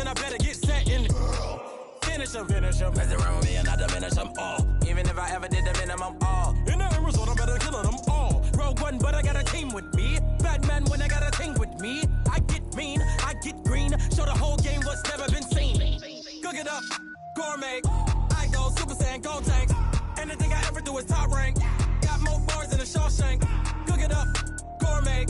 I better get set and finish them. Mess around with me and I diminish them all. Even if I ever did the minimum, all. In the end result, I better kill them all. Rogue One, but I got a team with me. Batman when I got a team with me. I get mean, I get green. Show the whole game what's never been seen. Cook it up, gourmet. I go Super Saiyan, Gold Tank. Anything I ever do is top rank. Got more bars than a Shawshank. Cook it up, gourmet.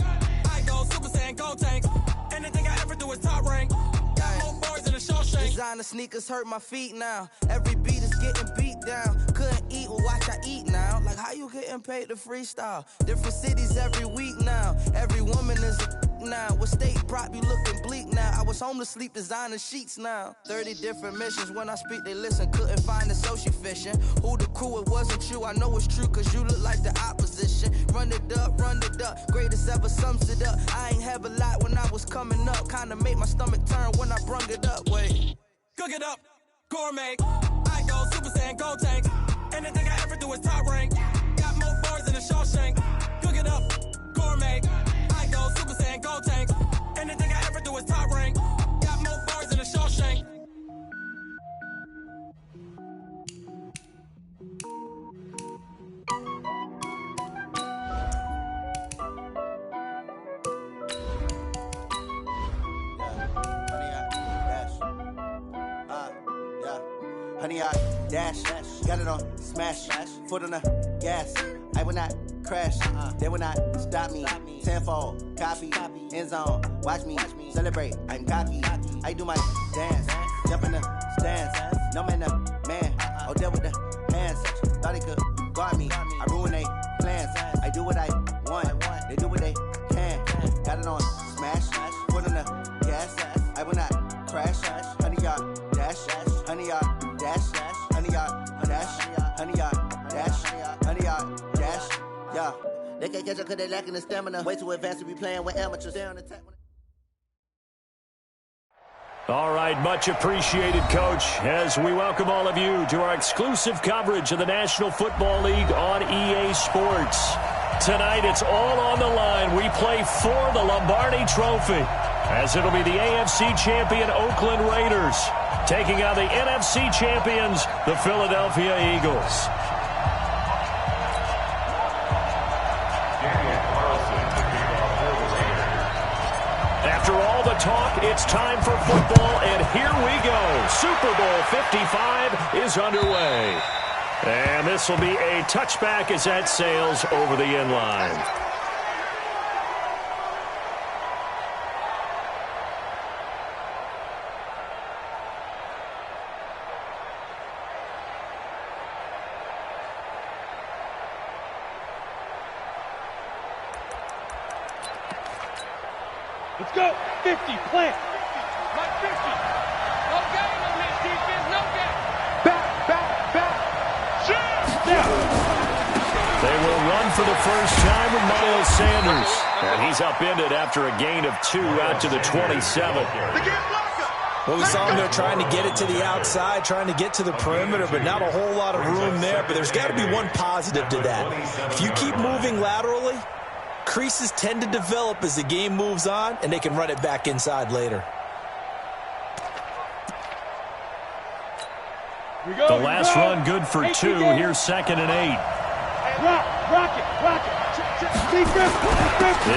I go Super Saiyan, Gold Tank. Anything I ever do is top rank. Got more bars than a Shawshank. Designer sneakers hurt my feet now. Every beat is getting beat down. Couldn't eat, well watch I eat now. Like how you getting paid to freestyle? Different cities every week now. Every woman is a now. What state prop you looking bleak now? I was home to sleep designer sheets now. 30 different missions. When I speak they listen. Couldn't find the social fishing. Who the crew, it wasn't you. I know it's true cause you look like the opposition. Run it up. Greatest ever sums it up. I ain't have a lot when I was coming up. Kinda made my stomach turn when I brung it up. Wait. Cook it up, gourmet. I go Super Saiyan, Gold Tank. Anything I ever do is top rank. Got more bars than a Shawshank. Cook it up, gourmet. I go Super Saiyan, Gold Tank. Anything I ever do is top rank. Got more bars than a Shawshank. Honey, I dash, got it on, smash, foot on the gas. I will not crash, they will not stop me. Tenfold, copy, end zone, watch me celebrate. I'm cocky, I do my dance, jump in the stands. No man, oh, deal with the hands. Thought he could guard me, I ruin they plans. I do what I want, they do what they can. Got it on, smash, foot on the gas. I will not crash, honey, y'all dash, honey, y'all. Dash, honey, y'all, dash, honey, y'all, dash, honey, y'all, dash, yeah. They can't catch up cause they lacking the stamina. Way too advanced to be playing with amateurs. They're on attack. All right, much appreciated, Coach, as we welcome all of you to our exclusive coverage of the National Football League on EA Sports. Tonight, it's all on the line. We play for the Lombardi Trophy, as it'll be the AFC champion Oakland Raiders taking on the NFC champions, the Philadelphia Eagles. After all the talk, it's time for football, and here we go. Super Bowl 55 is underway. And this will be a touchback as that sails over the end line. Let's go. 50, plant. Like 50. No game on this defense, no game. Back. Shoot. They will run for the first time with Miles Sanders. And he's upended after a gain of 2 out to the 27. Well, we saw him there trying to get it to the outside, trying to get to the perimeter, but not a whole lot of room there. But there's got to be one positive to that. If you keep moving laterally, creases tend to develop as the game moves on, and they can run it back inside later. The last run good for 2. Here's 2nd and 8. Rock it.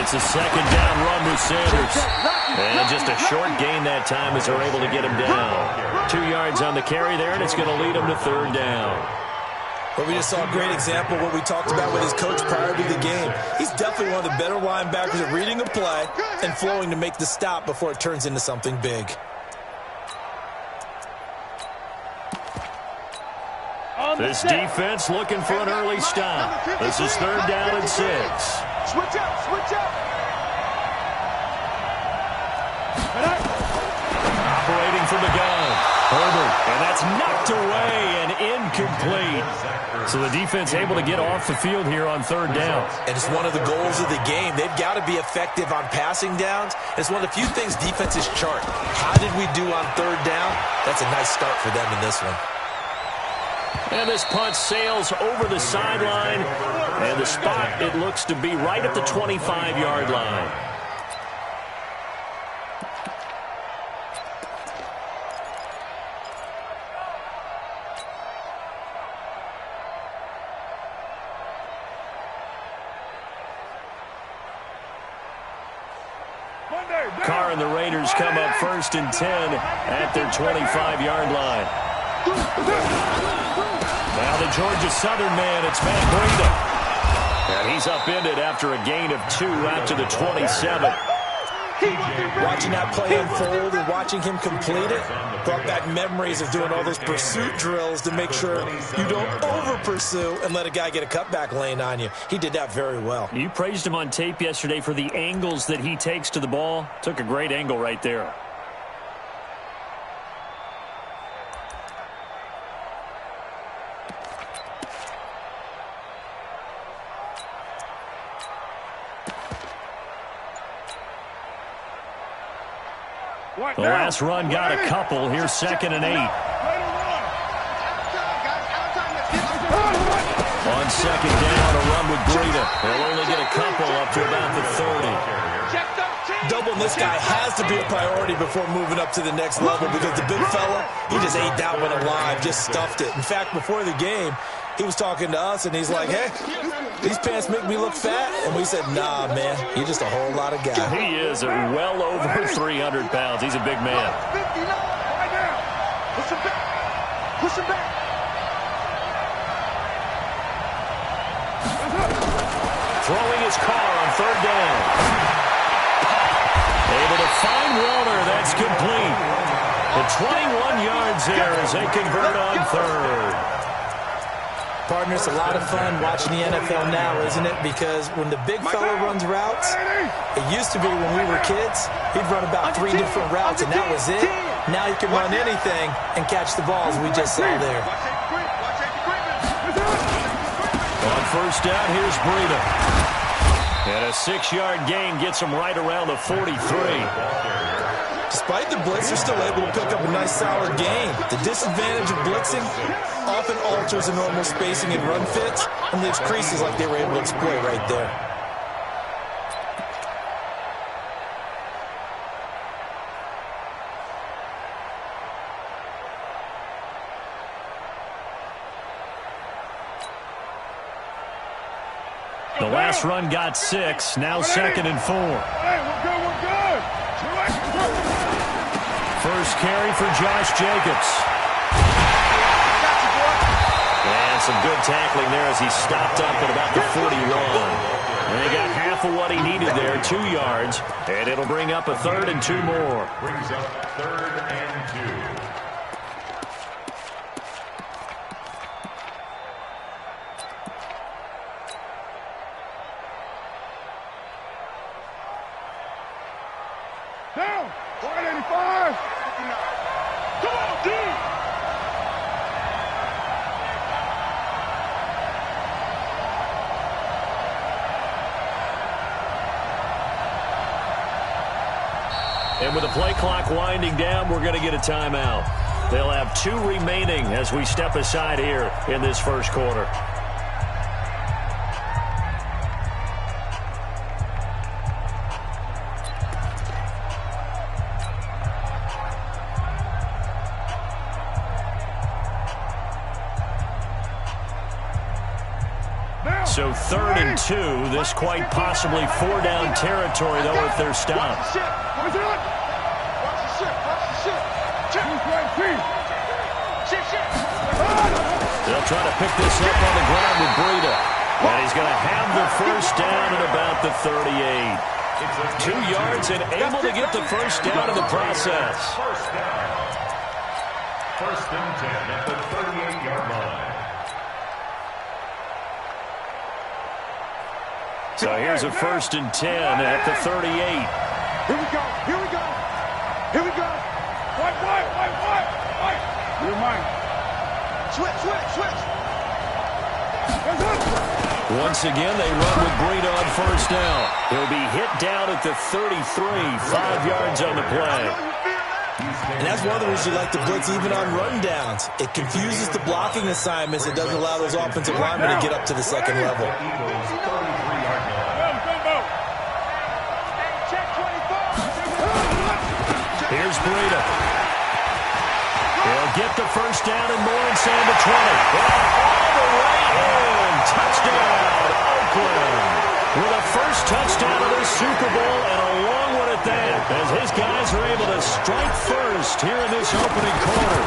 It's a 2nd down run with Sanders. And just a short gain that time as they're able to get him down. 2 yards on the carry there, and it's going to lead him to 3rd down. But we just saw a great example of what we talked about with his coach prior to the game. He's definitely one of the better linebackers at reading a play and flowing to make the stop before it turns into something big. This defense looking for an early stop. This is 3rd down and 6. Switch up. Operating from the gun. Herbert, and that's knocked away and incomplete. So the defense able to get off the field here on 3rd down. And it's one of the goals of the game. They've got to be effective on passing downs. It's one of the few things defenses chart. How did we do on 3rd down? That's a nice start for them in this one. And this punt sails over the sideline. And the spot, it looks to be right at the 25-yard line. Carr and the Raiders come up 1st and 10 at their 25-yard line. Now the Georgia Southern man, it's Matt Breida. And he's upended after a gain of 2 out to the 27. Watching that play unfold and watching him complete it brought back memories of doing all those pursuit drills to make sure you don't over-pursue and let a guy get a cutback lane on you. He did that very well. You praised him on tape yesterday for the angles that he takes to the ball. Took a great angle right there. The last run got a couple. Here's 2nd and 8. On 2nd down, a run with Breida. They'll only get a couple up to about the 30. Doubling this guy has to be a priority before moving up to the next level because the big fella, he just ate that one alive, just stuffed it. In fact, before the game, he was talking to us, and he's like, hey, these pants make me look fat. And we said, nah, man, you're just a whole lot of guy. He is well over 300 pounds. He's a big man. Push him back. Push him back. Throwing his car on 3rd down. Able to find Walter. That's complete. The 21 yards there as they convert on 3rd. Partner, it's a lot of fun watching the NFL now, isn't it? Because when the big fella runs routes, it used to be when we were kids, he'd run about 3 different routes, and that was it. Now he can run anything and catch the balls we just saw there. On 1st down, here's Breida. And a 6-yard gain gets him right around the 43. Despite the blitz, they're still able to pick up a nice solid gain. The disadvantage of blitzing often alters the normal spacing and run fits and leaves creases like they were able to exploit right there. The last run got 6, now 2nd and 4. Hey, we're good. First carry for Josh Jacobs. And some good tackling there as he stopped up at about the 41. And he got half of what he needed there, 2 yards. And it'll bring up a 3rd and 2 more. Brings up 3rd and 2. Down. 185. Come on, dude. And with the play clock winding down, we're going to get a timeout. They'll have 2 remaining as we step aside here in this first quarter. So 3rd and 2, this quite possibly 4-down territory, though, if they're stopped. They'll try to pick this up on the ground with Breida. And he's going to have the first down at about the 38. 2 yards and able to get the first down in the process. First and 10 at the 38-yard line. So here's a 1st and 10 at the 38. Here we go. Here we go. Here we go. White. You're mine. Switch. Once again, they run with Breida on 1st down. He'll be hit down at the 33, 5 yards on the play. And that's one of the reasons you like to blitz even on rundowns. It confuses the blocking assignments. It doesn't allow those offensive linemen to get up to the second level. Here's Breida. He'll get the first down and more inside the 20. All the way in. Touchdown, Oakland. With a first touchdown of the Super Bowl and a long one at about that as his guys are able to strike first here in this opening quarter.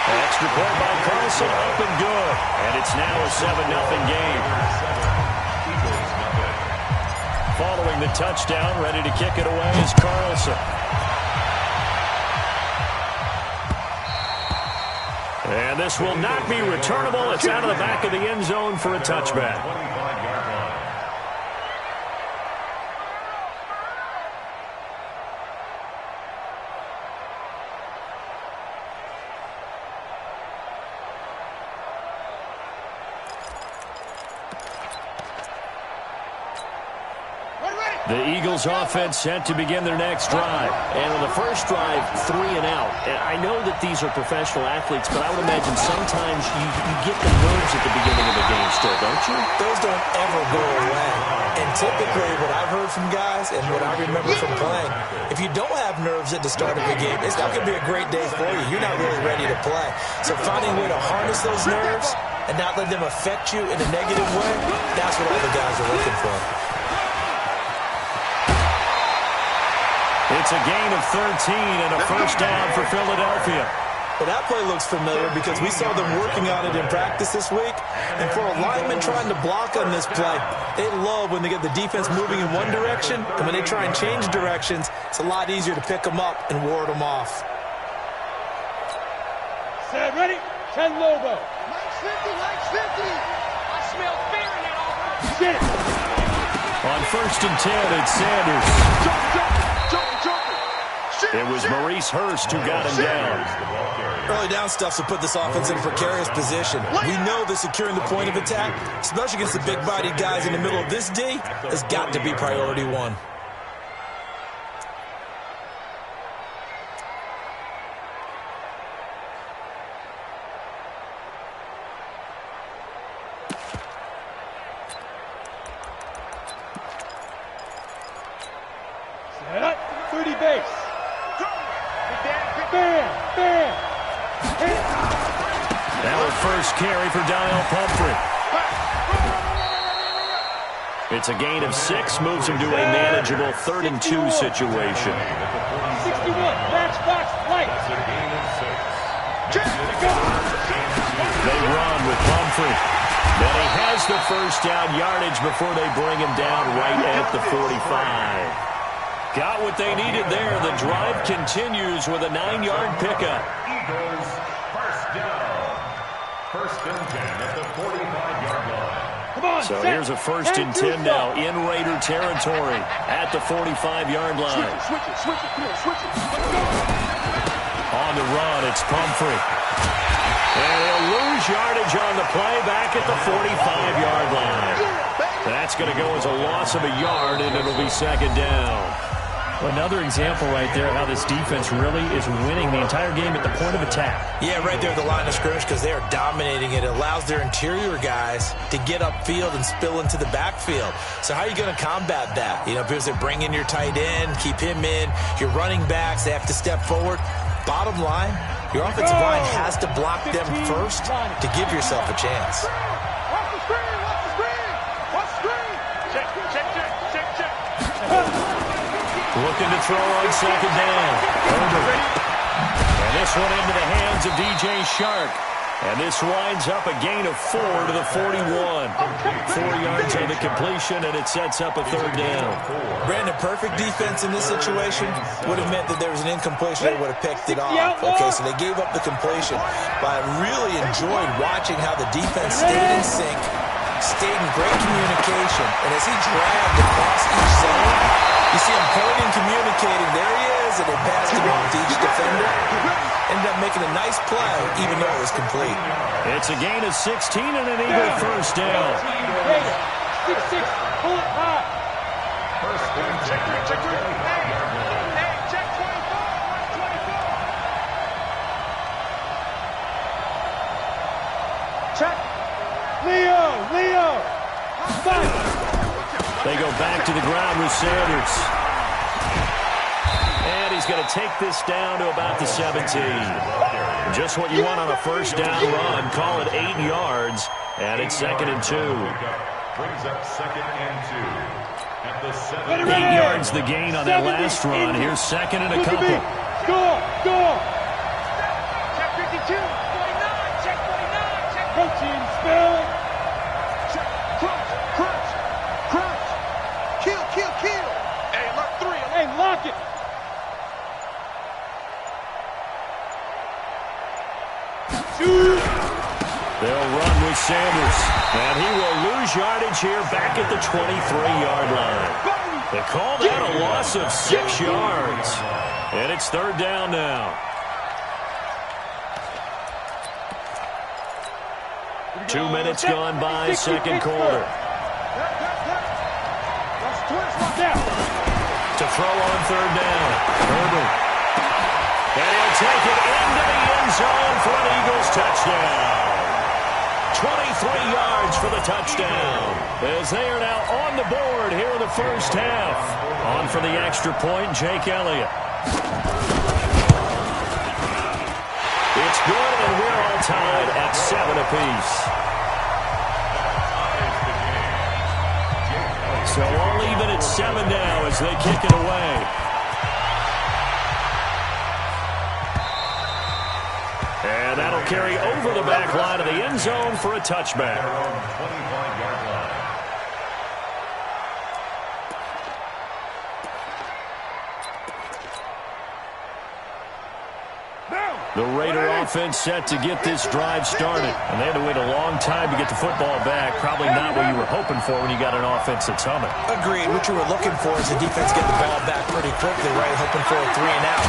Extra point by Carlson, up and good. And it's now a 7-0 game. Following the touchdown, ready to kick it away is Carlson. And this will not be returnable. It's out of the back of the end zone for a touchback. The Eagles offense set to begin their next drive. And on the first drive, 3 and out. And I know that these are professional athletes, but I would imagine sometimes you get the nerves at the beginning of a game still, don't you? Those don't ever go away. And typically what I've heard from guys and what I remember from playing, if you don't have nerves at the start of a game, it's not going to be a great day for you. You're not really ready to play. So finding a way to harness those nerves and not let them affect you in a negative way, that's what all the guys are looking for. It's a gain of 13 and a first down for Philadelphia. Well, that play looks familiar because we saw them working on it in practice this week. And for a lineman trying to block on this play, they love when they get the defense moving in one direction. And when they try and change directions, it's a lot easier to pick them up and ward them off. Set, ready? 10 Lobo. Mike's 50. I smell fear in that offense. Sit. On first and 10, it's Sanders. Jump. It was Maurice Hurst who got him down. Early down stuff to put this offense in a precarious position. We know that securing the point of attack, especially against the big-bodied guys in the middle of this D, has got to be priority one. Set up, 30 base. Bam. Now a first carry for Donnell Pumphrey. It's a gain of 6, moves him to a manageable 3rd and 2 situation. 61, matchbox light. They run with Pumphrey. Then he has the first down yardage before they bring him down right at the 45. Got what they needed there. The drive continues with a 9-yard pickup. Eagles first down. First and 10 at the 45-yard line. Come on, So here's a first and 10 now in Raider territory at the 45-yard line. Switch it. Come on, switch it. Let's go. On the run, it's Pumphrey. And he'll lose yardage on the play back at the 45-yard line. That's going to go as a loss of a yard, and it'll be second down. Another example right there how this defense really is winning the entire game at the point of attack. Yeah, right there at the line of scrimmage because they are dominating it. It allows their interior guys to get upfield and spill into the backfield. So how are you going to combat that? You know, because they bring in your tight end, keep him in. Your running backs, they have to step forward. Bottom line, your offensive line has to block them first to give yourself a chance. Watch the screen. Looking to throw on second down. Herbert. And this one into the hands of DJ Shark. And this winds up a gain of 4 to the 41. 4 yards on the completion, and it sets up a third down. Brandon, perfect defense in this situation would have meant that there was an incompletion. They would have picked it off. Okay, so they gave up the completion. But I really enjoyed watching how the defense stayed in sync, stayed in great communication. And as he dragged across each zone, you see him pointing, communicating. There he is, and they passed him off to each defender. Ended up making a nice play, even though it was complete. It's a gain of 16 and an Eagle first down. 6-6, pull it high. First and 10 at the 25-yard line. Check 24. Check. Leo. Stop. They go back to the ground with Sanders. And he's going to take this down to about the 17. Just what you want on a first down run. Call it 8 yards. And it's 2nd and 2. Brings up 2nd and 2. at the 8 yards the gain on that last run. Here's second and a couple. Score! Check 52. 49. Check 49. Check. Protein spell. Check. Crunch. Kill. Hey, lock 3. Hey, lock it. They'll run with Sanders, and he will lose yardage here back at the 23-yard line. They call that a loss of 6 yards, and it's third down now. 2 minutes gone by, second quarter. To throw on third down, Herbert. And he'll take it into the end zone for an Eagles touchdown. 23 yards for the touchdown. As they are now on the board here in the first half. On for the extra point, Jake Elliott. It's good, and we're all tied at 7 apiece. So all even at 7 now as they kick it away. And that'll carry over the back line of the end zone for a touchback. The Raider offense set to get this drive started. And they had to wait a long time to get the football back. Probably not what you were hoping for when you got an offense that's humming. Agreed. What you were looking for is the defense get the ball back pretty quickly, right? Hoping for a 3 and out.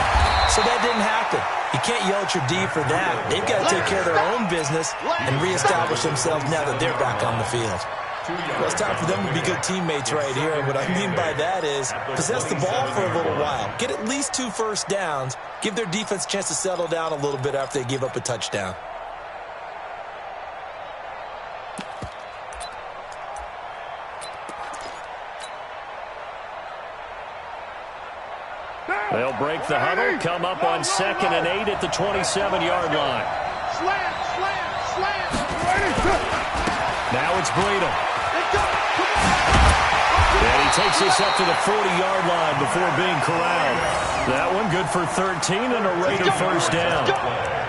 So that didn't happen. You can't yell at your D for that. They've got to take care of their own business and reestablish themselves now that they're back on the field. Well, it's time for them to be good teammates right here. And what I mean by that is possess the ball for a little while. Get at least 2 first downs. Give their defense a chance to settle down a little bit after they give up a touchdown. They'll break the huddle, come up on 2nd and 8 at the 27-yard line. Slam. Now it's Breida. And he takes this up to the 40-yard line before being corralled. That one good for 13 and a Raider first down.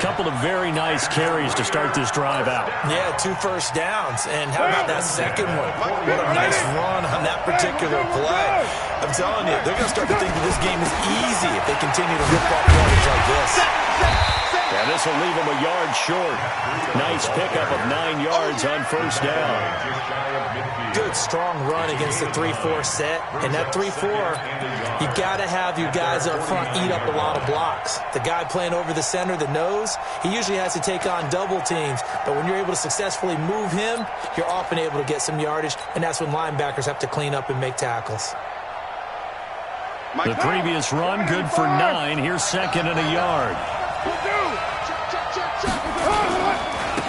Couple of very nice carries to start this drive out. Yeah, 2 first downs. And how about that second one? What a nice run on that particular play. I'm telling you, they're going to start to think that this game is easy if they continue to rip off yardage like this. And this will leave them a yard short. Nice pickup of 9 yards on first down. Good, strong run against the 3-4 set. And that 3-4, you got to have your guys up front eat up a lot of blocks. The guy playing over the center, the nose, he usually has to take on double teams. But when you're able to successfully move him, you're often able to get some yardage. And that's when linebackers have to clean up and make tackles. The previous run, good for 9. Here's 2nd and a yard.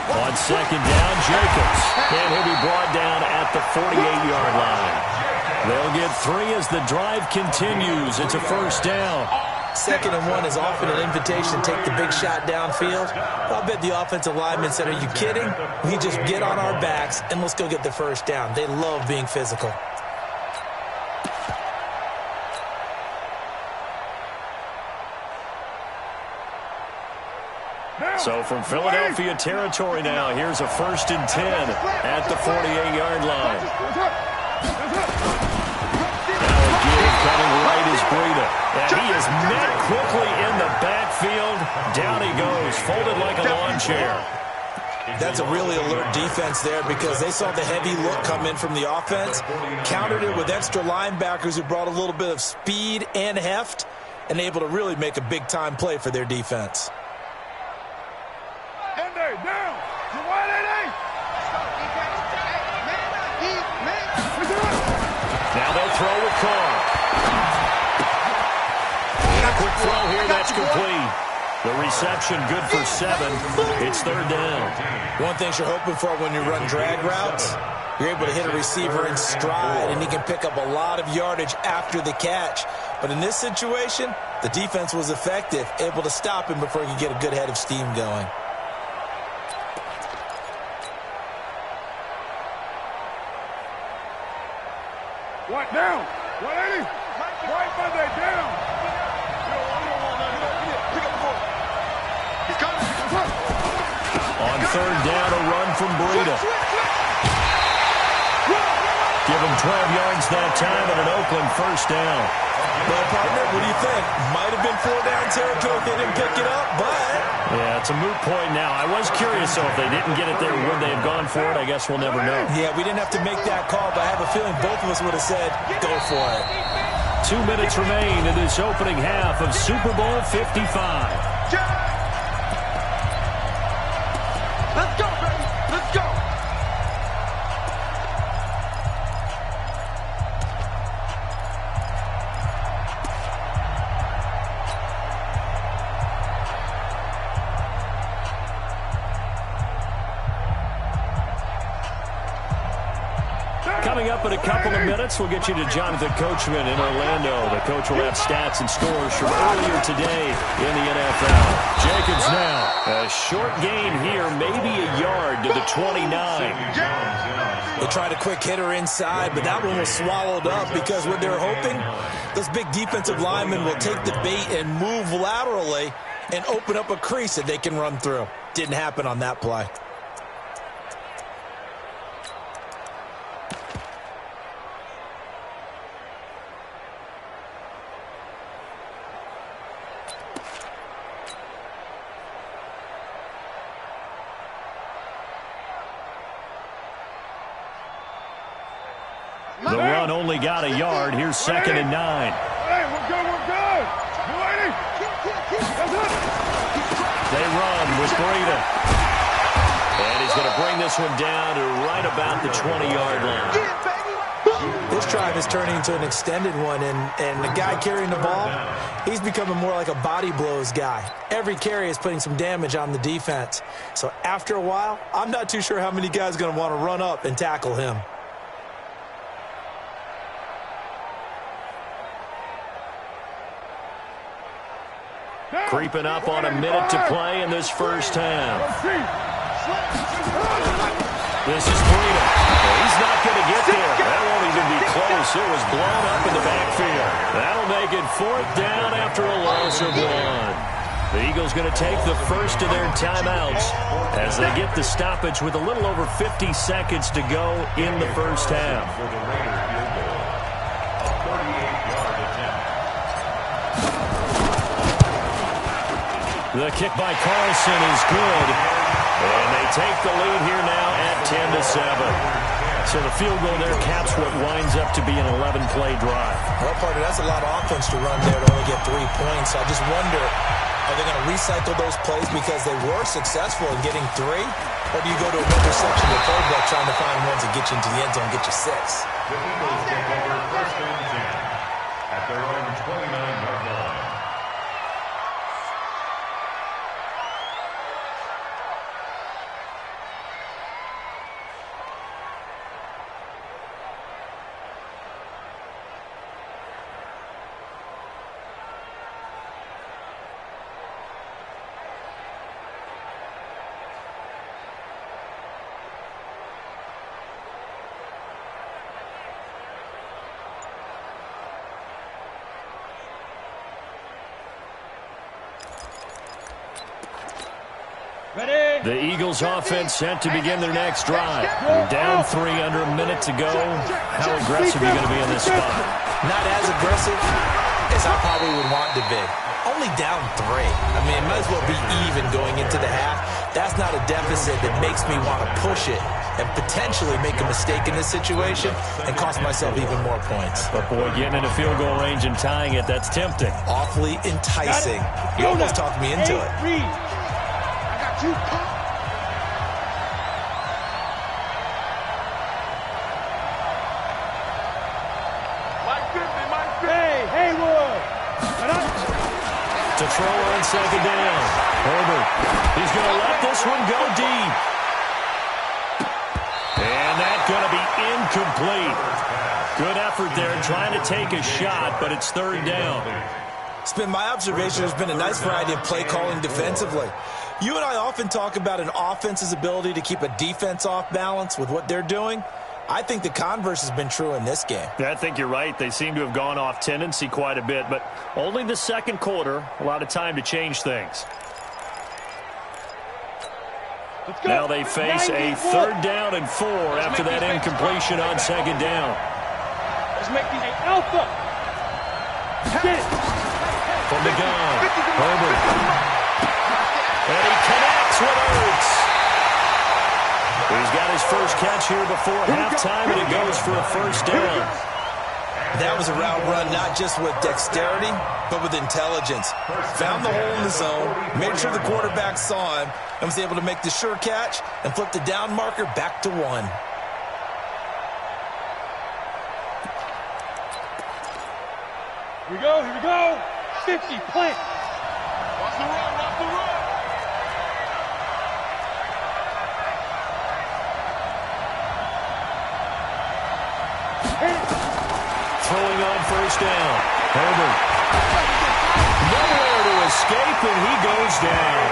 On 2nd down, Jacobs. And he'll be brought down at the 48-yard line. They'll get 3 as the drive continues. It's a first down. 2nd and 1 is often an invitation to take the big shot downfield. I'll bet the offensive lineman said, are you kidding? We just get on our backs and let's go get the first down. They love being physical. So from Philadelphia territory now, here's a 1st and 10 at the 48-yard line. Now again, coming right is Breida. And he is met quickly in the backfield. Down he goes, folded like a lawn chair. That's a really alert defense there because they saw the heavy look come in from the offense, countered it with extra linebackers who brought a little bit of speed and heft, and able to really make a big-time play for their defense. Now they'll throw with Carr. And a quick throw here, that's complete. The reception good for 7. It's 3rd down. One thing you're hoping for when you run drag routes, you're able to hit a receiver in stride, and he can pick up a lot of yardage after the catch. But in this situation, the defense was effective, able to stop him before he could get a good head of steam going. What, down? 180? Right Monday, down. He's coming. On third down, a run from Breida. Give him 12 yards that time and an Oakland first down. Well, partner, what do you think? Might have been 4-down territory if they didn't pick it up, but... Yeah, it's a moot point now. I was curious, so if they didn't get it there, would they have gone for it? I guess we'll never know. Yeah, we didn't have to make that call, but I have a feeling both of us would have said, go for it. 2 minutes remain in this opening half of Super Bowl 55. Let's go, baby. Let's go. Coming up in a couple of minutes, we'll get you to Jonathan Coachman in Orlando. The coach will have stats and scores from earlier today in the NFL. Jacobs now. A short gain here, maybe a yard to the 29. They tried a quick hitter inside, but that one was swallowed up because what they're hoping, those big defensive linemen will take the bait and move laterally and open up a crease that they can run through. Didn't happen on that play. The run only got a yard. Here's 2nd and 9. Hey, we're good, we're good. 180. That's it. They run with Breida. And he's going to bring this one down to right about the 20-yard line. This drive is turning into an extended one, and the guy carrying the ball, he's becoming more like a body blows guy. Every carry is putting some damage on the defense. So after a while, I'm not too sure how many guys are going to want to run up and tackle him. Creeping up on a minute to play in this first half. This is Breida. He's not going to get there. That won't even be close. It was blown up in the backfield. That'll make it 4th down after a loss of 1. The Eagles going to take the first of their timeouts as they get the stoppage with a little over 50 seconds to go in the first half. The kick by Carlson is good. And they take the lead here now at 10-7. So the field goal there caps what winds up to be an 11-play drive. Well, partner, that's a lot of offense to run there to only get 3 points. I just wonder, are they going to recycle those plays because they were successful in getting 3? Or do you go to another section of the playbook trying to find ones that get you into the end zone and get you 6? The Eagles take over 1st and 10 at their own 29-yard line. The Eagles offense set to begin their next drive. They're down 3 under a minute to go. How aggressive are you going to be in this spot? Not as aggressive as I probably would want to be. Only down 3. I mean, it might as well be even going into the half. That's not a deficit that makes me want to push it and potentially make a mistake in this situation and cost myself even more points. But, boy, getting into field goal range and tying it, that's tempting. Awfully enticing. You almost talked me into it. I got you. To throw on 2nd down. Herbert, he's going to let this one go deep. And that's going to be incomplete. Good effort there trying to take a shot, but it's 3rd down. It's been my observation. There's been a nice variety of play calling defensively. You and I often talk about an offense's ability to keep a defense off balance with what they're doing. I think the converse has been true in this game. I think you're right. They seem to have gone off tendency quite a bit, but only the second quarter, a lot of time to change things. Now they face a 3rd down and 4 after that incompletion on 2nd down. Let's make these alpha. From the gun, Herbert. And he connects with Ertz. He's got his first catch here before halftime, and it goes for a 1st down. That was a route run not just with dexterity, but with intelligence. Found the hole in the zone, made sure the quarterback saw him, and was able to make the sure catch and flip the down marker back to 1. Here we go, here we go. 50, plant. Watch the run, watch the run. Throwing on 1st down. Herbert. Nowhere to escape, and he goes down.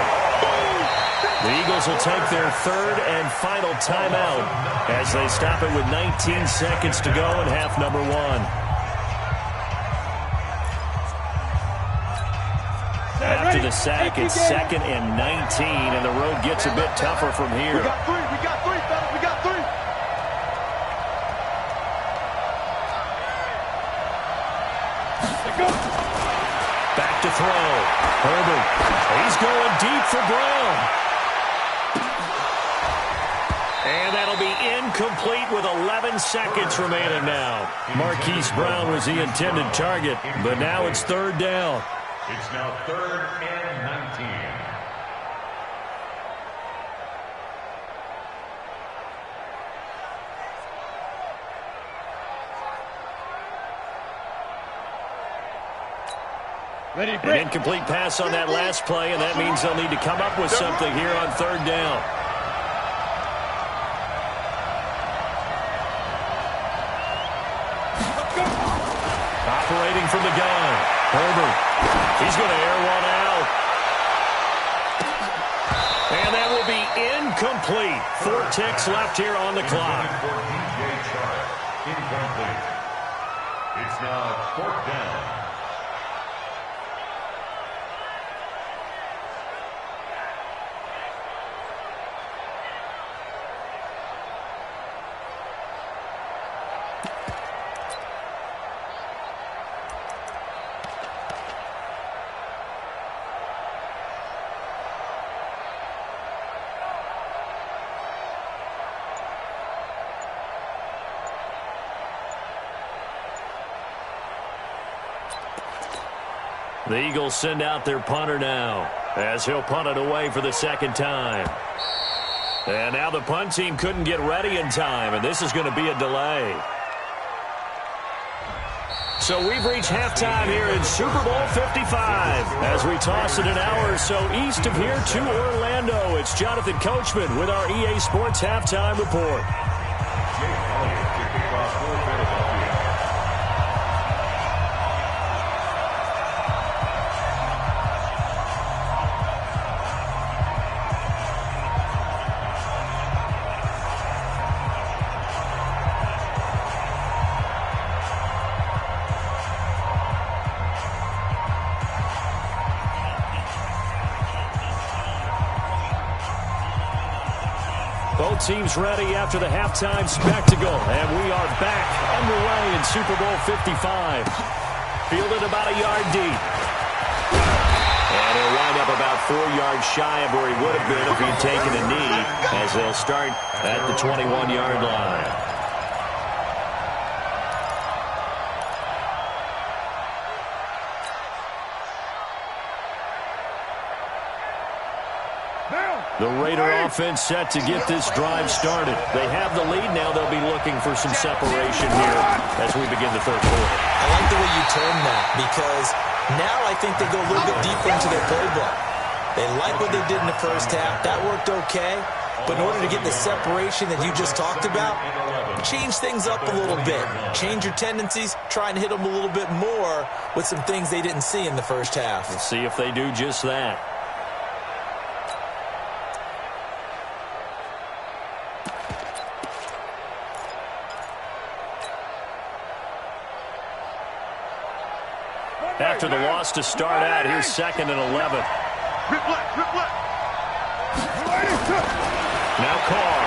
The Eagles will take their 3rd and final timeout as they stop it with 19 seconds to go in half number 1. After the sack, it's 2nd and 19, and the road gets a bit tougher from here. We got 3, fellas, we got 3. Back to throw. Herbert. He's going deep for Brown. And that'll be incomplete with 11 seconds remaining now. Marquise Brown was the intended target, but now it's 3rd down. It's now 3rd and 19. An incomplete pass on that last play, and that means they'll need to come up with something here on 3rd down. Operating from the gun, Herbert. He's going to air one out. And that will be incomplete. 4 ticks left here on the clock. Incomplete. It's now 4th down. The Eagles send out their punter now as he'll punt it away for the 2nd time. And now the punt team couldn't get ready in time, and this is going to be a delay. So we've reached halftime here in Super Bowl 55 as we toss it an hour or so east of here to Orlando. It's Jonathan Coachman with our EA Sports Halftime Report. Both teams ready after the halftime spectacle, and we are back underway in Super Bowl 55. Fielded about a yard deep. And he'll wind up about 4 yards shy of where he would have been if he'd taken a knee, as they'll start at the 21-yard line. The Raider offense set to get this drive started. They have the lead now. They'll be looking for some separation here as we begin the 3rd quarter. I like the way you term that, because now I think they go a little bit deeper into their playbook. They like what they did in the 1st half. That worked okay. But in order to get the separation that you just talked about, change things up a little bit. Change your tendencies. Try and hit them a little bit more with some things they didn't see in the 1st half. We'll see if they do just that. after the loss to start out. Here's 2nd and 11. Now Carr.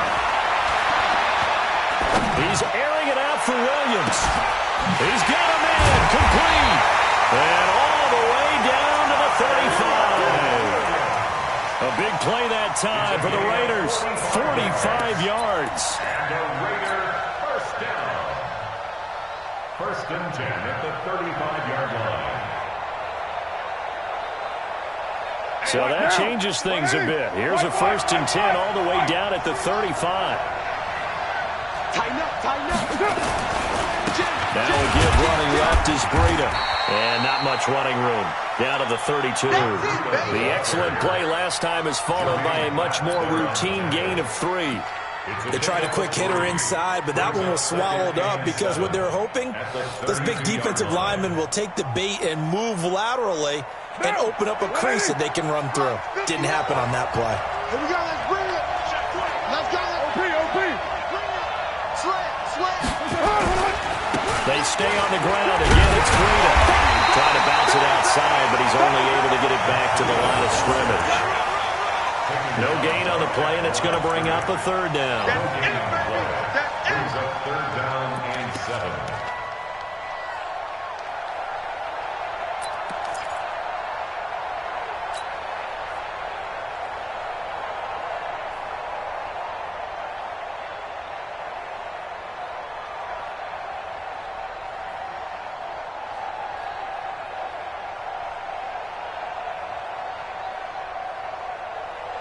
He's airing it out for Williams. He's got him in, complete. And all the way down to the 35. A big play that time for the Raiders. 45 yards. And a Raider first down. 1st and 10 at the 35-yard line. So that changes things a bit. Here's a 1st and 10 all the way down at the 35. Now a give running left is Breida. And not much running room. Down to the 32. The excellent play last time is followed by a much more routine gain of 3. They tried a quick hitter inside, but that one was swallowed up because what they're hoping, those big defensive linemen will take the bait and move laterally and open up a crease that they can run through. Didn't happen on that play. Here we go, let's bring it. Let's go, OP. Slant. They stay on the ground. Again, it's Breida. Trying to bounce it outside, but he's only able to get it back to the line of scrimmage. No gain on the play, and it's going to bring up a 3rd down. Brings up 3rd down and 7.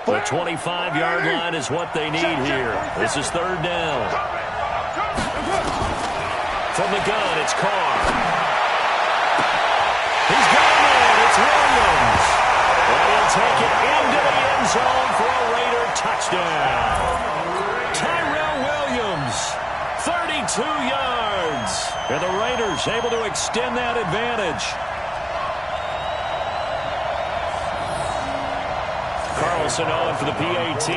The 25-yard line is what they need here. This is 3rd down. From the gun, it's Carr. He's got him in. It's Williams. And he'll take it into the end zone for a Raider touchdown. Tyrell Williams, 32 yards. And the Raiders able to extend that advantage. Carlson on for the PAT.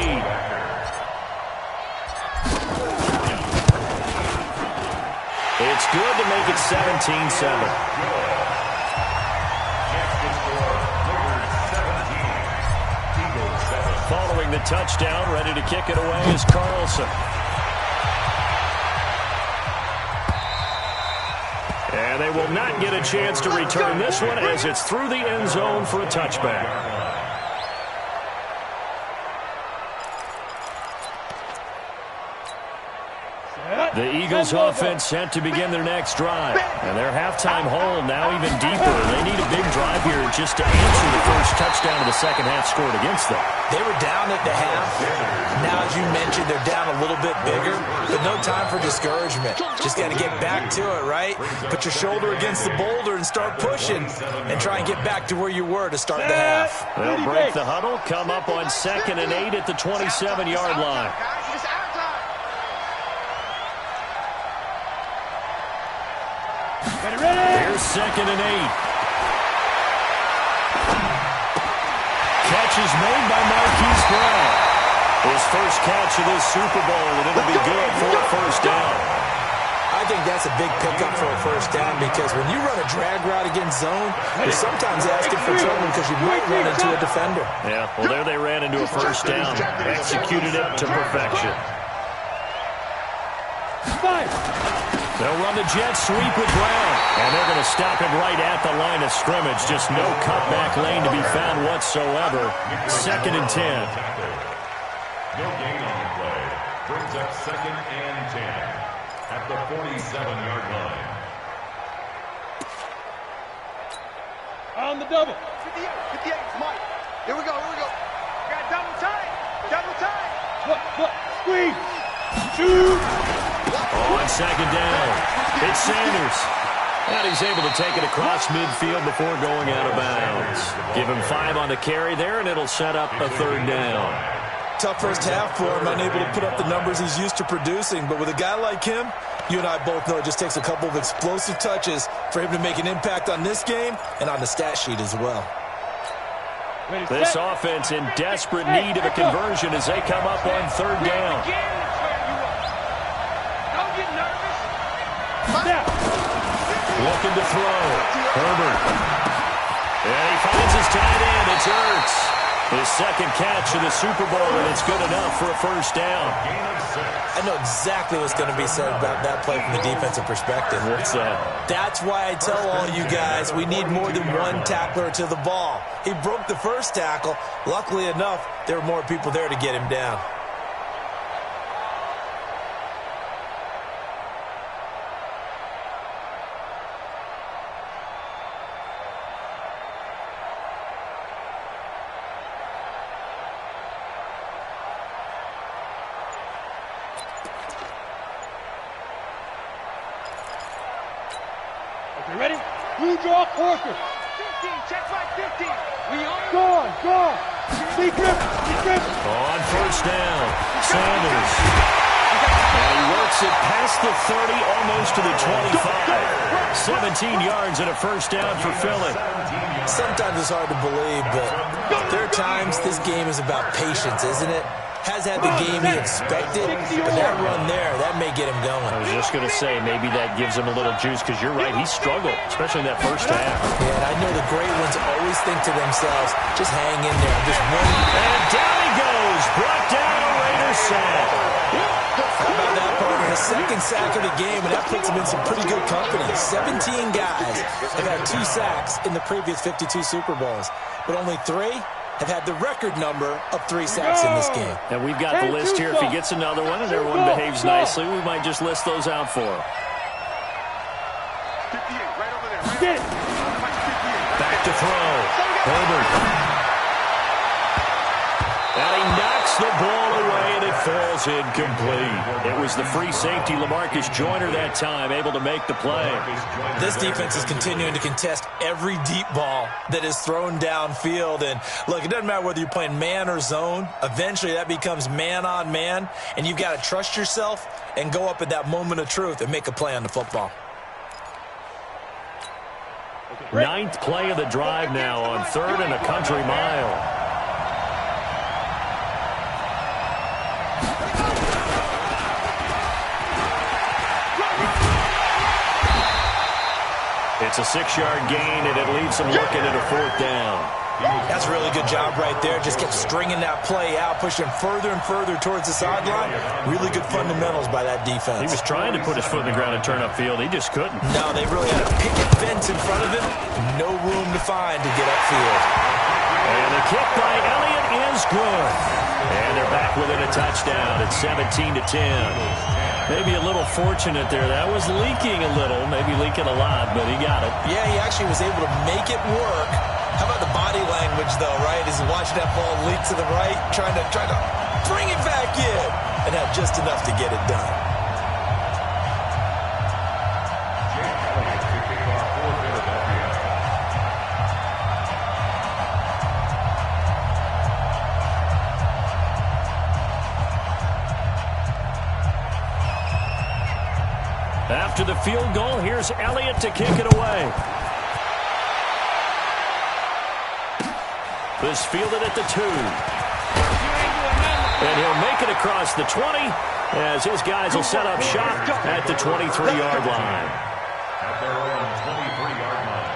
It's good to make it 17-7. Following the touchdown, ready to kick it away is Carlson. And they will not get a chance to return this one as it's through the end zone for a touchback. The Eagles offense set to begin their next drive. And their halftime hole now even deeper. They need a big drive here just to answer the first touchdown of the second half scored against them. They were down at the half. Now, as you mentioned, they're down a little bit bigger, but no time for discouragement. Just got to get back to it, right? Put your shoulder against the boulder and start pushing and try and get back to where you were to start the half. They'll break the huddle, come up on 2nd and 8 at the 27-yard line. Here's 2nd and 8. Catch is made by Marquise Brown. His first catch of this Super Bowl, and it'll be good for a 1st down. I think that's a big pickup for a 1st down because when you run a drag route against zone, you're sometimes asking for trouble because you might run into a defender. Yeah, well, there they ran into a 1st down. Executed it to perfection. They'll run the jet sweep with Brown. And they're going to stop him right at the line of scrimmage. Just no cutback lane to be found whatsoever. 2nd and 10. No gain on the play. Brings up 2nd and 10 at the 47-yard line. On the double. 58, Mike. Here we go. Got double tight. Look, squeeze. Shoot. On 2nd down, it's Sanders. And he's able to take it across midfield before going out of bounds. Give him 5 on the carry there, and it'll set up a 3rd down. Tough first half for him, unable to put up the numbers he's used to producing. But with a guy like him, you and I both know it just takes a couple of explosive touches for him to make an impact on this game and on the stat sheet as well. This offense in desperate need of a conversion as they come up on 3rd down. Looking to throw. Herbert And he finds his tight end. It's Ertz. His second catch of the Super Bowl, and it's good enough for a first down. I know exactly what's going to be said about that play from the defensive perspective. What's that? That's why I tell all you guys we need more than one tackler to the ball. He broke the first tackle. Luckily enough, there were more people there to get him down. You ready? Blue draw, quarter. 15, check right 15. We on. Gone. Deep grip. On first down, Sanders. And he works it past the 30, almost to the 25. 17 yards and a first down for Philly. Sometimes it's hard to believe, but there are times this game is about patience, isn't it? Has had the game he expected, but that run there, that may get him going. I was just going to say, maybe that gives him a little juice, because you're right, he struggled, especially in that first half. Yeah, and I know the great ones always think to themselves, just hang in there, just win. And down he goes, brought down a Raiders sack. How about that, partner? His second sack of the game, and that puts him in some pretty good company. 17 guys have had 2 sacks in the previous 52 Super Bowls, but only 3 have had the record number of 3 sacks in this game. And we've got the list here. If he gets another one and everyone behaves nicely, we might just list those out for him. 58, right over there. Back to throw. Herbert. And he knocks the ball away, and it falls incomplete. It was the free safety, LaMarcus Joyner, that time, able to make the play. This defense is continuing to contest every deep ball that is thrown downfield. And, look, it doesn't matter whether you're playing man or zone. Eventually, that becomes man on man, and you've got to trust yourself and go up at that moment of truth and make a play on the football. 9th play of the drive now on 3rd and a country mile. It's a 6-yard gain, and it leaves them looking at a 4th down. That's a really good job right there. Just kept stringing that play out, pushing further and further towards the sideline. Really good fundamentals by that defense. He was trying to put his foot in the ground and turn upfield. He just couldn't. No, they really had a picket fence in front of him. No room to find to get upfield. And the kick by Elliott is good. And they're back within a touchdown at 17-10. Maybe a little fortunate there. That was leaking a little, maybe leaking a lot, but he got it. Yeah, he actually was able to make it work. How about the body language, though, right? As he watched that ball leak to the right, trying to bring it back in, and had just enough to get it done. After the field goal, here's Elliott to kick it away. This fielded at the 2. And he'll make it across the 20 as his guys will set up shop at the 23-yard line. At their own 23-yard line.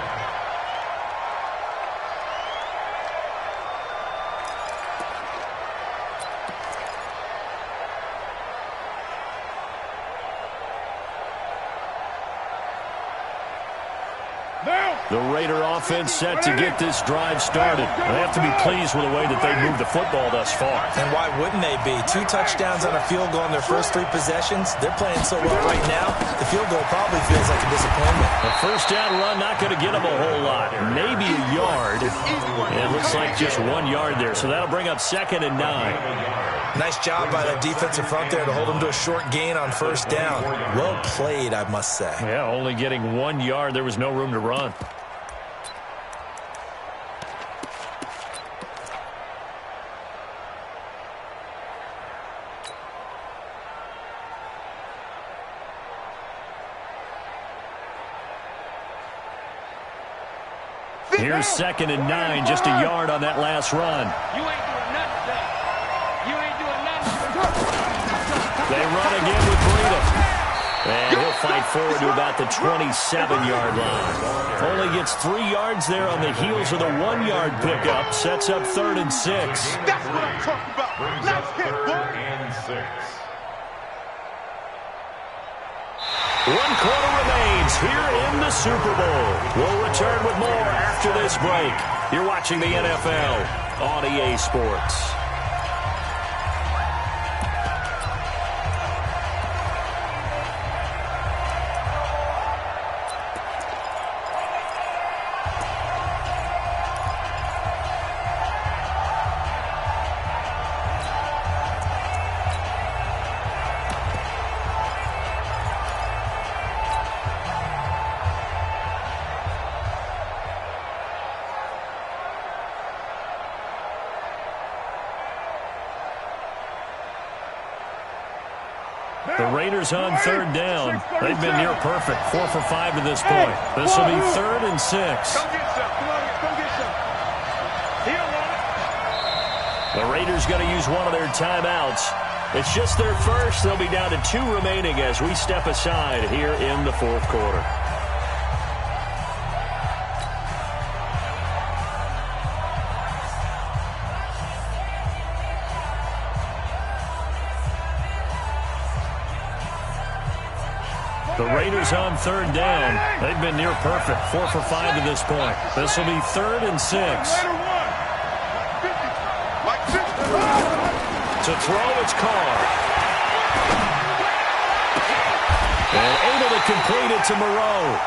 The Raider offense set to get this drive started. They have to be pleased with the way that they moved the football thus far. And why wouldn't they be? 2 touchdowns on a field goal in their first 3 possessions. They're playing so well right now, the field goal probably feels like a disappointment. The first down run not going to get them a whole lot. Maybe a yard. And it looks like just 1 yard there. So that'll bring up 2nd and 9. Nice job by that defensive front there to hold them to a short gain on first down. Well played, I must say. Yeah, only getting 1 yard. There was no room to run. Here's 2nd and 9, just a yard on that last run. You ain't doing nothing today. You ain't doing nothing. They run again with Breida. And he'll fight forward to about the 27-yard line. Only gets 3 yards there on the heels of the 1-yard pickup. Sets up 3rd and 6. That's what I'm talking about. Brings up 3rd and 6. 1 quarter remains here in the Super Bowl. We'll return with more after this break. You're watching the NFL on EA Sports. The Raiders on 3rd down. They've been near perfect. 4 for 5 to this point. This will be 3rd and 6. Go get some. Come on, go get some. He don't want it. The Raiders going to use one of their timeouts. It's just their first. They'll be down to 2 remaining as we step aside here in the 4th quarter. The Raiders on 3rd down. They've been near perfect. 4 for 5 to this point. This will be 3rd and 6. To throw, it's Carr. And able to complete it to Moreau.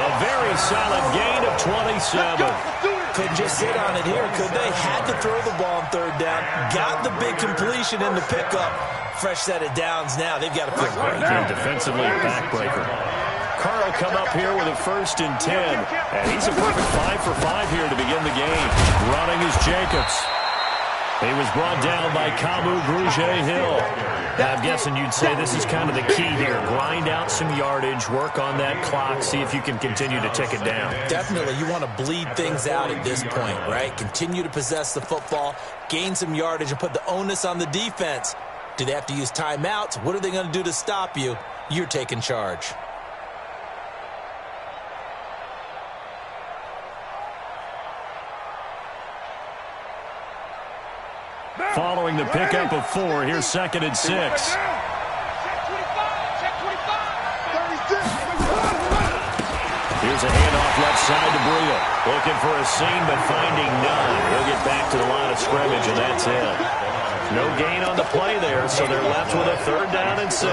A very solid gain of 27. Couldn't just sit on it here, could they? Had to throw the ball on 3rd down. Got the big completion in the pickup. Fresh set of downs now. They've got to feel great. And defensively, a backbreaker. Carr will come up here with a 1st and 10. And he's a perfect 5 for 5 here to begin the game. Running is Jacobs. He was brought down by Kamu Grugier-Hill. Now, I'm guessing you'd say this is kind of the key here. Grind out some yardage, work on that clock, see if you can continue to tick it down. Definitely. You want to bleed things out at this point, right? Continue to possess the football, gain some yardage, and put the onus on the defense. Do they have to use timeouts? What are they going to do to stop you? You're taking charge. Following the pickup of 4, here's 2nd and 6. Check 25. Check 25. 36. Here's a handoff left side to Bria. Looking for a seam, but finding none. He'll get back to the line of scrimmage, and that's it. No gain on the play there, so they're left with a 3rd down and 6.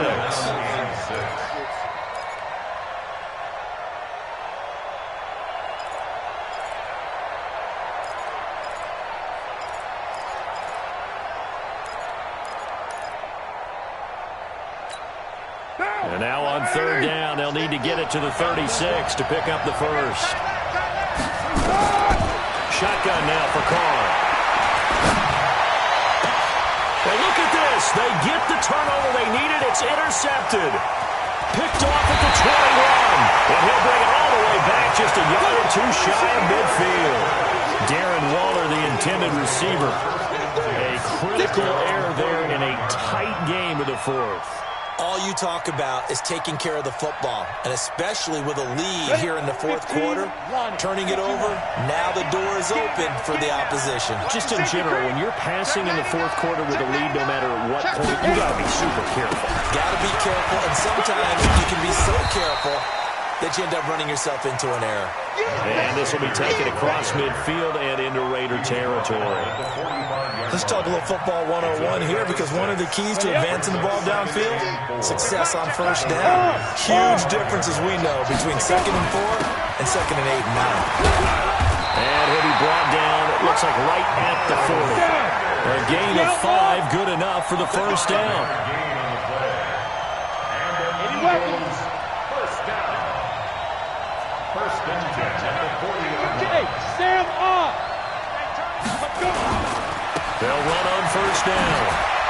And now on 3rd down, they'll need to get it to the 36 to pick up the 1st. Shotgun now for Carr. And look at this. They get the turnover they needed. It's intercepted. Picked off at the 21. And he'll bring it all the way back just a yard or 2 shy of midfield. Darren Waller, the intended receiver. A critical error there in a tight game of the 4th. All you talk about is taking care of the football, and especially with a lead here in the 4th quarter, turning it over, now the door is open for the opposition. Just in general, when you're passing in the 4th quarter with a lead, no matter what point, you got to be super careful. Got to be careful, and sometimes you can be so careful that you end up running yourself into an error. And this will be taken across midfield and into Raider territory. Let's talk a little football 101 here, because one of the keys to advancing the ball downfield, success on 1st down. Huge difference, as we know, between 2nd and 4 and 2nd and 8 and 9. And he'll be brought down, it looks like right at the 40. A gain of 5, good enough for the 1st down. First and 10 at the 40-yard line. Okay, Sam off. They'll run on 1st down.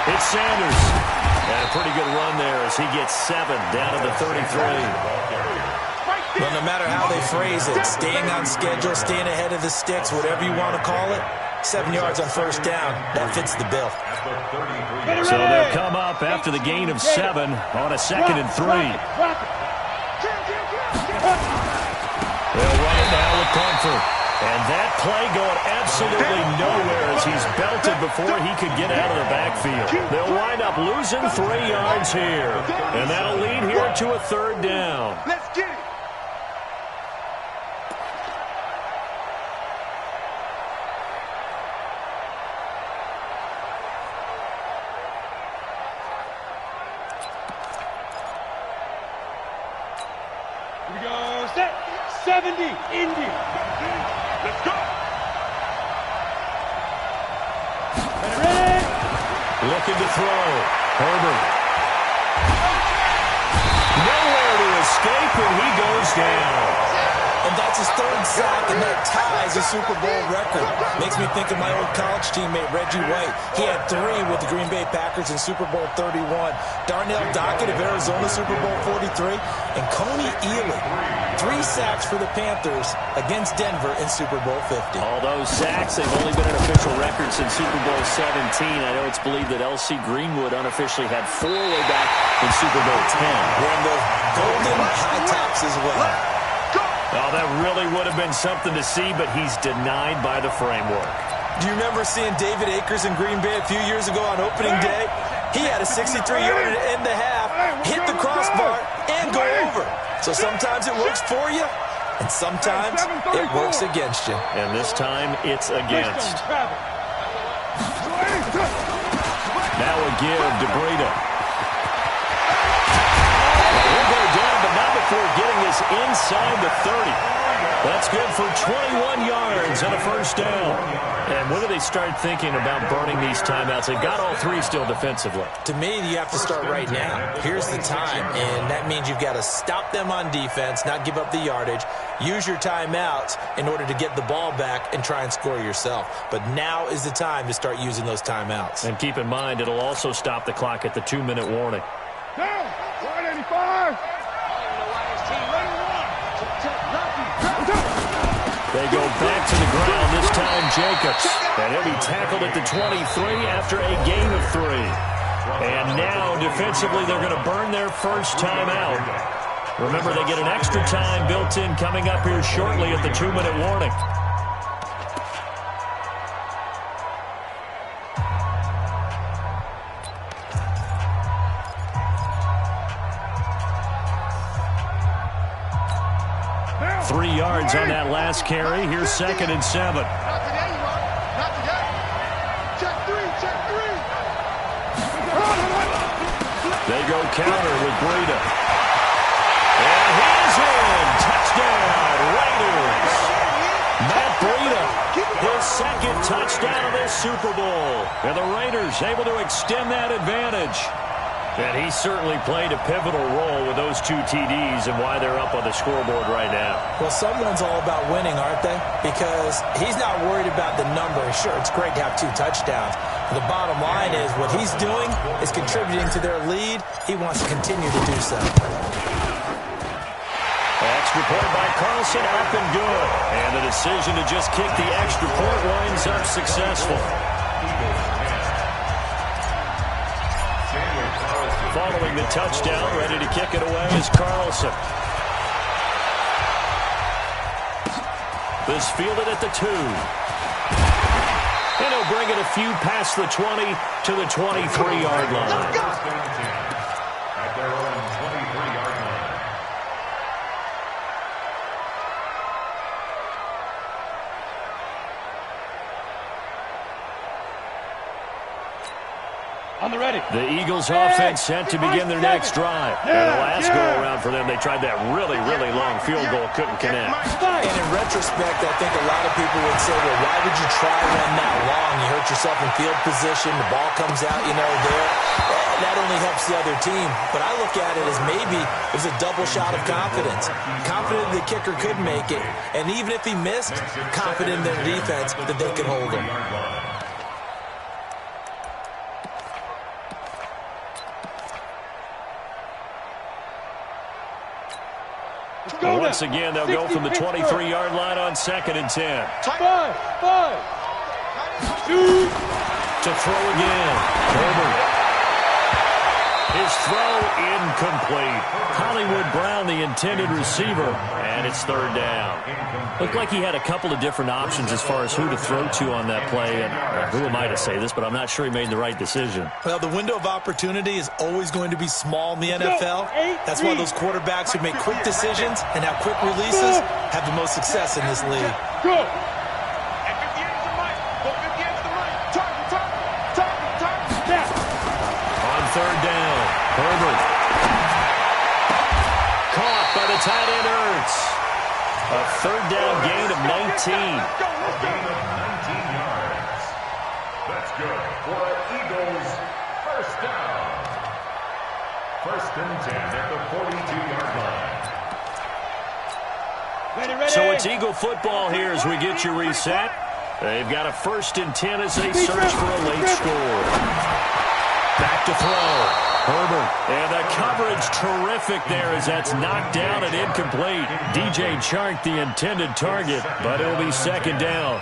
It's Sanders. And a pretty good run there as he gets 7 down to the 33. Well, no matter how they phrase it, staying on schedule, staying ahead of the sticks, whatever you want to call it, 7 yards on 1st down, that fits the bill. So they'll come up after the gain of 7 on a 2nd and 3. Comfort. And that play going absolutely nowhere as he's belted before he could get out of the backfield. They'll wind up losing 3 yards here. And that'll lead here to a 3rd down. Let's get it. Here we go. Set. 70. Indy. Let's go. Ready. Looking to throw. Herbert. Nowhere to escape, and he goes down. And that's his 3rd sack, and that ties a Super Bowl record. Makes me think of my old college teammate, Reggie White. He had 3 with the Green Bay Packers in Super Bowl 31. Darnell Dockett of Arizona, Super Bowl 43. And Coney Ealy, 3 sacks for the Panthers against Denver in Super Bowl 50. All those sacks, they've only been an official record since Super Bowl 17. I know it's believed that L.C. Greenwood unofficially had 4 way back in Super Bowl 10. Wearing those golden high tops as well. Oh, that really would have been something to see, but he's denied by the framework. Do you remember seeing David Akers in Green Bay a few years ago on opening day? He had a 63-yarder to end the half, hit the crossbar, and go over. So sometimes it works for you, and sometimes it works against you. And this time, it's against. Now a give to Breida. He'll go down, but not before getting this inside the 30. That's good for 21 yards and a 1st down. And when do they start thinking about burning these timeouts? They've got all 3 still defensively. To me, you have to start right now. Here's the time, and that means you've got to stop them on defense, not give up the yardage, use your timeouts in order to get the ball back and try and score yourself. But now is the time to start using those timeouts. And keep in mind, it'll also stop the clock at the 2-minute warning. Down. 185. They go back to the ground, this time Jacobs. And he'll be tackled at the 23 after a gain of 3. And now, defensively, they're going to burn their first timeout. Remember, they get an extra time built in coming up here shortly at the 2-minute warning. On that last carry, here's 2nd and 7. Not today, you are. Not today. Check 3, check 3. They go counter with Breida. And he's in. Touchdown, Raiders. Matt Breida, his 2nd touchdown of this Super Bowl. And the Raiders able to extend that advantage. And he certainly played a pivotal role with those 2 TDs and why they're up on the scoreboard right now. Well, someone's all about winning, aren't they? Because he's not worried about the number. Sure, it's great to have 2 touchdowns. But the bottom line is what he's doing is contributing to their lead. He wants to continue to do so. Extra point by Carlson, up and good. And the decision to just kick the extra point winds up successful. Following the touchdown, ready to kick it away is Carlson. This fielded at the 2. And he'll bring it a few past the 20 to the 23-yard line. At their own 23-yard line. On the ready. The Eagles offense set to begin their next drive. And the last go-around for them, they tried that really, really long field goal, couldn't connect. And in retrospect, I think a lot of people would say, well, why would you try one that long? You hurt yourself in field position. The ball comes out, there. That only helps the other team. But I look at it as maybe it was a double shot of confidence. Confident the kicker could make it. And even if he missed, confident in their defense that they could hold him. Once again, they'll go from the 23-yard line on 2nd and 10. 5, 2. To throw again. Herbert. His throw incomplete. Hollywood Brown, the intended receiver, and it's third down. Looked like he had a couple of different options as far as who to throw to on that play, and who am I to say this, but I'm not sure he made the right decision. Well, the window of opportunity is always going to be small in the NFL. That's why those quarterbacks who make quick decisions and have quick releases have the most success in this league. Go! Third down, Herbert. Caught by the tight end, Ertz. A third down gain of 19. A gain of 19 yards. That's good for an Eagles first down. First and 10 at the 42-yard line. So it's Eagle football here as we get you reset. They've got a first and 10 as they search for a late score. Back to throw. Herbert. And the coverage terrific there as that's knocked down and incomplete. DJ Chark, the intended target, but it'll be second down.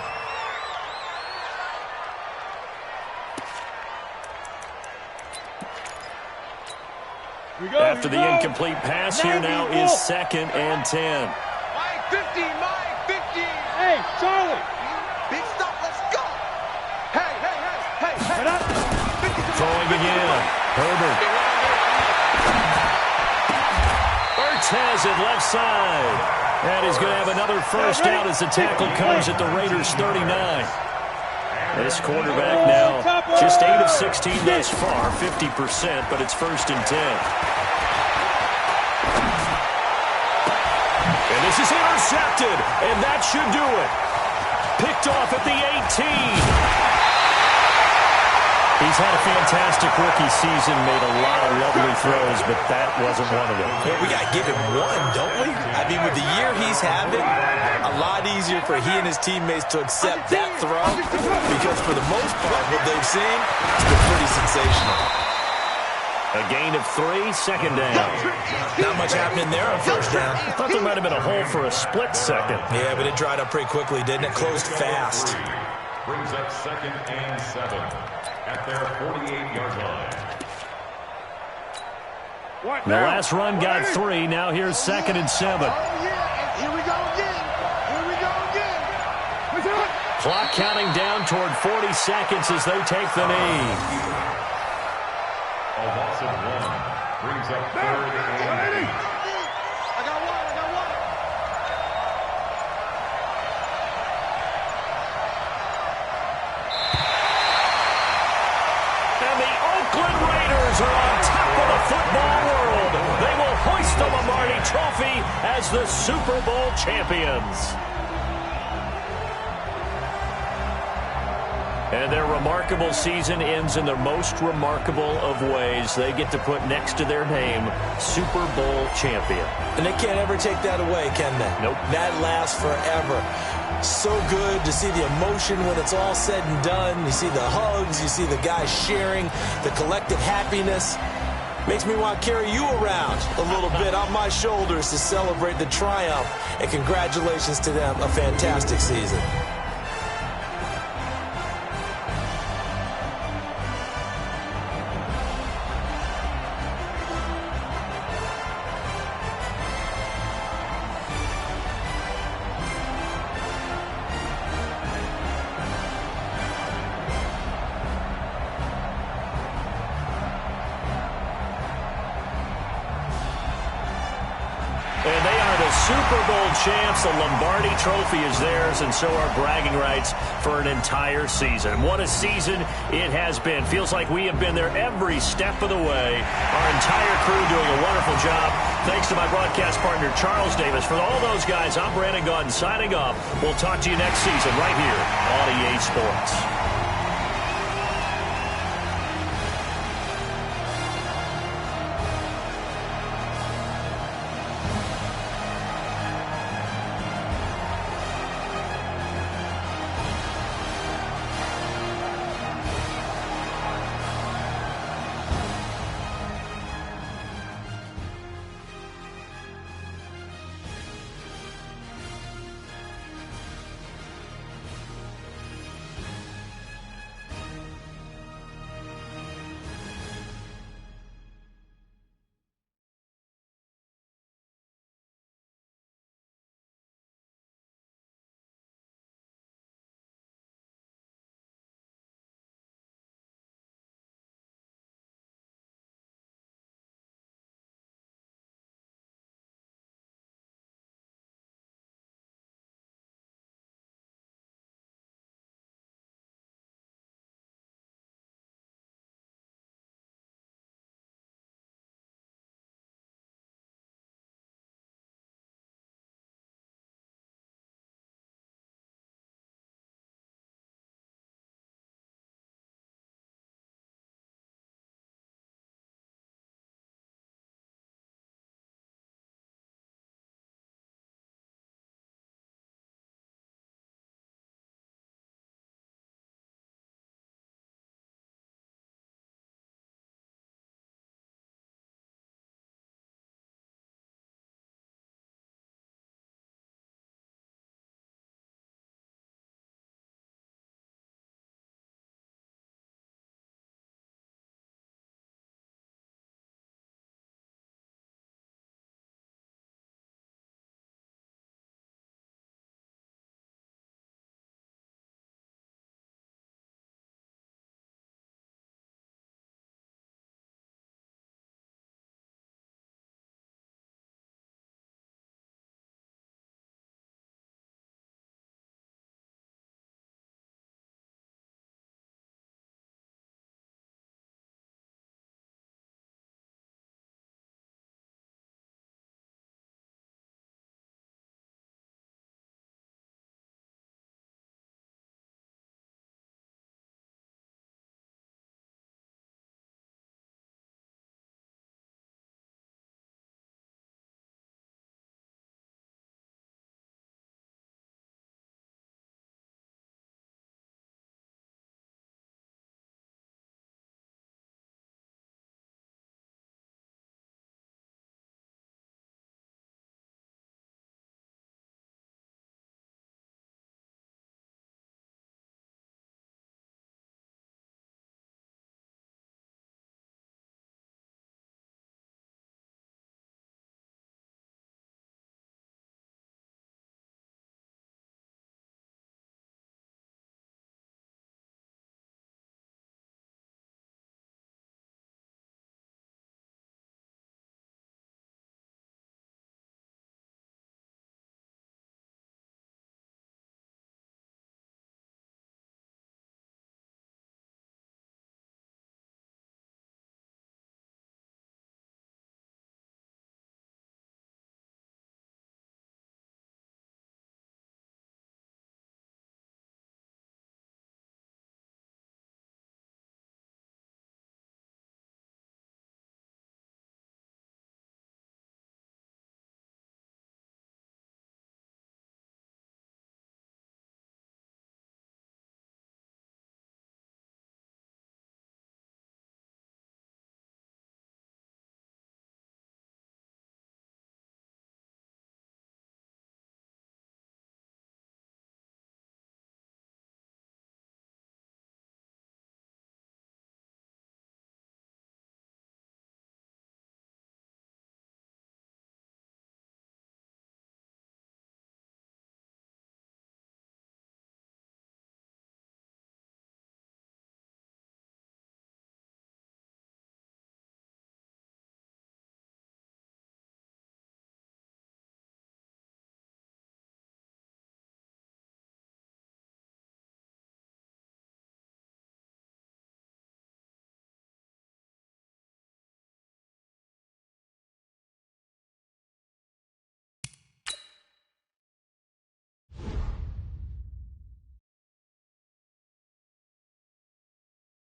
After the incomplete pass, here now is second and 10. My 50, my 50. Hey, Charlie. Big stop, let's go. Hey, hey, hey, hey, hey. Throwing again. Herbert. Ertz has it left side. And he's going to have another first down as the tackle comes at the Raiders' 39. This quarterback now just 8 of 16 thus far, 50%, but it's first and 10. And this is intercepted, and that should do it. Picked off at the 18. He's had a fantastic rookie season, made a lot of lovely throws, but that wasn't one of them. Well, we got to give him one, don't we? I mean, with the year he's having, a lot easier for he and his teammates to accept that throw because for the most part, what they've seen has been pretty sensational. A gain of 3, second down. Not much happening there on first down. I thought there might have been a hole for a split second. Yeah, but it dried up pretty quickly, didn't it? Closed fast. Brings up second and 7 at their 48-yard line. The last run got 3. Now here's second and 7. Oh, yeah. Here we go again. Here we go again. Clock counting down toward 40 seconds as they take the knee. A loss of 1 brings up third and 8. I got one. And the Oakland Raiders are on top of the football world. They will hoist the Lombardi Trophy as the Super Bowl champions. And their remarkable season ends in the most remarkable of ways. They get to put next to their name, Super Bowl champion. And they can't ever take that away, can they? Nope. That lasts forever. So good to see the emotion when it's all said and done. You see the hugs, you see the guys sharing, the collective happiness. Makes me want to carry you around a little bit on my shoulders to celebrate the triumph. And congratulations to them, a fantastic season. And they are the Super Bowl champs. The Lombardi Trophy is theirs, and so are bragging rights for an entire season. What a season it has been. Feels like we have been there every step of the way. Our entire crew doing a wonderful job. Thanks to my broadcast partner, Charles Davis. For all those guys, I'm Brandon Gaudin signing off. We'll talk to you next season right here on EA Sports.